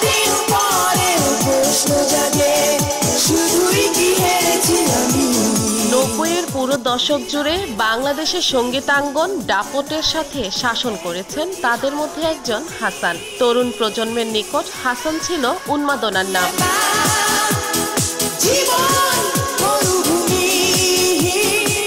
এতদিন পরে প্রশ্ন জাগে শুধুই কি হেরেছি আমি। 90-এর পুরো দশক জুড়ে বাংলাদেশের সঙ্গীতাঙ্গন দাপটের সাথে শাসন করেছেন তাদের মধ্যে একজন হাসান। তরুণ প্রজন্মের নিকট হাসান ছিল উন্মাদনার নাম।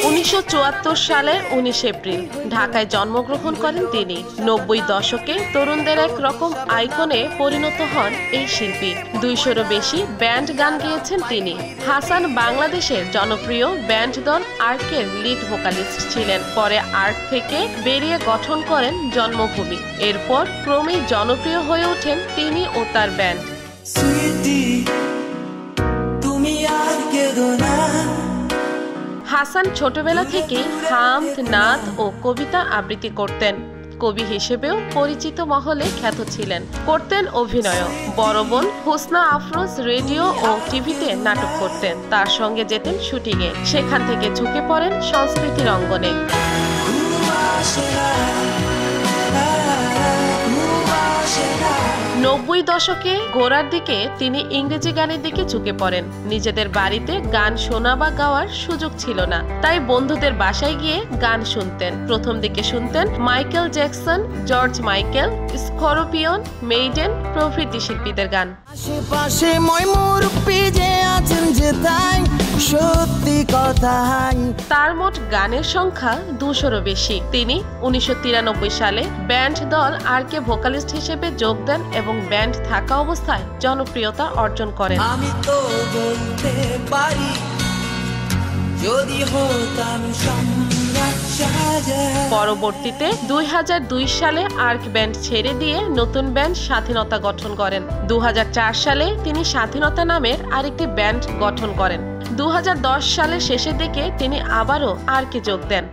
1974 সালের 19 এপ্রিল ঢাকায় জন্মগ্রহণ করেন তিনি। 90 দশকে তরুণদের এক রকম আইকনে পরিণত হন এই শিল্পী। 200-এরও বেশি ব্যান্ড গান গেয়েছেন তিনি। হাসান বাংলাদেশের জনপ্রিয় ব্যান্ড দল আর্কের লিড ভোকালিস্ট ছিলেন। পরে আর্ক থেকে বেরিয়ে গঠন করেন জন্মভূমি। এরপর ক্রমেই জনপ্রিয় হয়ে ওঠেন তিনি ও তার ব্যান্ড। হাসান ছোটবেলা থেকেই হামদ, নাত ও কবিতা আবৃত্তি করতেন। কবি হিসেবেও পরিচিত মহলে খ্যাত ছিলেন। করতেন অভিনয়ও। বড় বোন হোসনা আফরোজ রেডিও ও টিভিতে নাটক করতেন। তার সঙ্গে যেতেন শুটিংয়ে। সেখান থেকে ঝুঁকে পড়েন সংস্কৃতির অঙ্গনে। 90 দশকে গোড়ার দিকে তিনি ইংরেজি গানের দিকে ঝুঁকে পড়েন। নিজেদের বাড়িতে গান শোনা বা গাওয়ার সুযোগ ছিল না, তাই বন্ধুদের বাসায় গিয়ে গান শুনতেন। প্রথম দিকে শুনতেন Michael Jackson, George Michael, scorpion, maiden প্রভৃতি শিল্পীদের গান। তার মোট গানের সংখ্যা 200-এরও বেশি। তিনি 1993 সালে ব্যান্ড দল আর্কে ভোকালিস্ট হিসেবে যোগ দেন এবং ব্যান্ড থাকা অবস্থায় জনপ্রিয়তা অর্জন করেন। আমি তো বলতে পারি যদি হতাম সম্রাট শাহজাহান। পরবর্তীতে 2002 সালে আর্ক ব্যান্ড ছেড়ে দিয়ে নতুন ব্যান্ড স্বাধীনতা গঠন করেন। 2004 সালে তিনি স্বাধীনতা নামের আরেকটি ব্যান্ড গঠন করেন। 2010 সালের শেষের দিকে তিনি আবারও আর্কে যোগ দেন।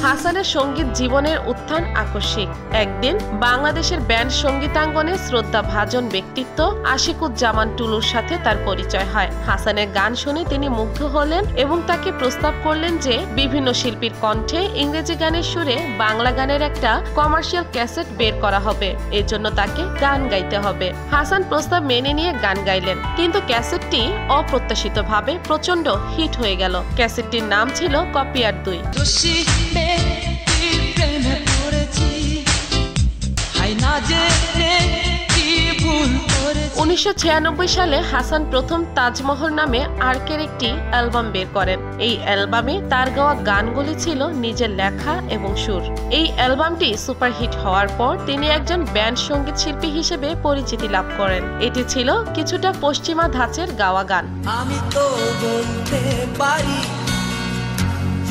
হাসানের সঙ্গীত জীবনের উত্থান আকস্মিক। একদিন বাংলাদেশের ব্যান্ড সঙ্গীতাঙ্গনে শ্রদ্ধাভাজন ব্যক্তিত্ব আশিকুজ্জামান টুলুর সাথে তার পরিচয় হয়। হাসানের গান শুনে তিনি মুগ্ধ হলেন এবং তাকে প্রস্তাব করলেন যে বিভিন্ন শিল্পীর কণ্ঠে ইংরেজি গানের সুরে বাংলা গানের একটা কমার্শিয়াল ক্যাসেট বের করা হবে, এর জন্য তাকে গান গাইতে হবে। হাসান প্রস্তাব মেনে নিয়ে গান গাইলেন, কিন্তু ক্যাসেটটি অপ্রত্যাশিতভাবে প্রচন্ড হিট হয়ে গেল। ক্যাসেটটির নাম ছিল কপিয়ার 2। 1996 সালে হাসান প্রথম তাজমহল নামে আর্কের একটি অ্যালবাম বের করেন। এই অ্যালবামে তার গাওয়া গানগুলি ছিল নিজের লেখা এবং সুর। এই অ্যালবামটি সুপারহিট হওয়ার পর তিনি একজন ব্যান্ড সঙ্গীত শিল্পী হিসেবে পরিচিতি লাভ করেন। এটি ছিল কিছুটা পশ্চিমা ধাঁচের গাওয়া গান। আমি তো বলতে পারি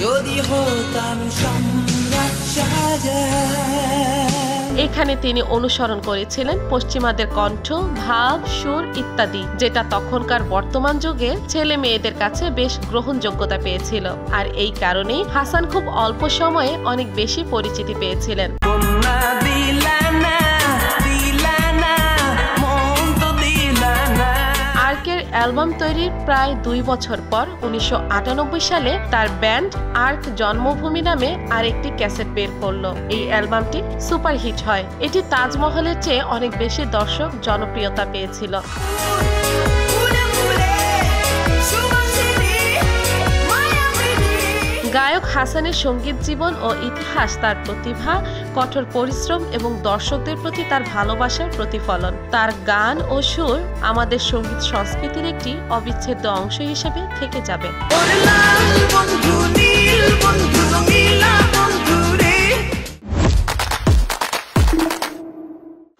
যদি হতাম সম্রাট শাহজাহান। এখানে তিনি অনুসরণ করেছিলেন পশ্চিমাদের কণ্ঠ, ভাব, সুর ইত্যাদি, যেটা তখনকার বর্তমান যুগে ছেলে মেয়েদের কাছে বেশ গ্রহণযোগ্যতা পেয়েছিল। আর এই কারণেই হাসান খুব অল্প সময়ে অনেক বেশি পরিচিতি পেয়েছিলেন। আর্কের অ্যালবাম তৈরির প্রায় 2 বছর পর 1998 সালে তার ব্যান্ড আর্ক জন্মভূমি নামে আরেকটি ক্যাসেট বের করলো। এই অ্যালবামটি সুপারহিট হয়। এটি তাজমহলের চেয়ে অনেক বেশি দর্শক জনপ্রিয়তা পেয়েছিল। গায়ক হাসানের সঙ্গীত জীবন ও ইতিহাস তার প্রতিভা, কঠোর পরিশ্রম এবং দর্শকদের প্রতি তার ভালোবাসার প্রতিফলন। তার গান ও সুর আমাদের সঙ্গীত সংস্কৃতির একটি অবিচ্ছেদ্য অংশ হিসেবে থেকে যাবে।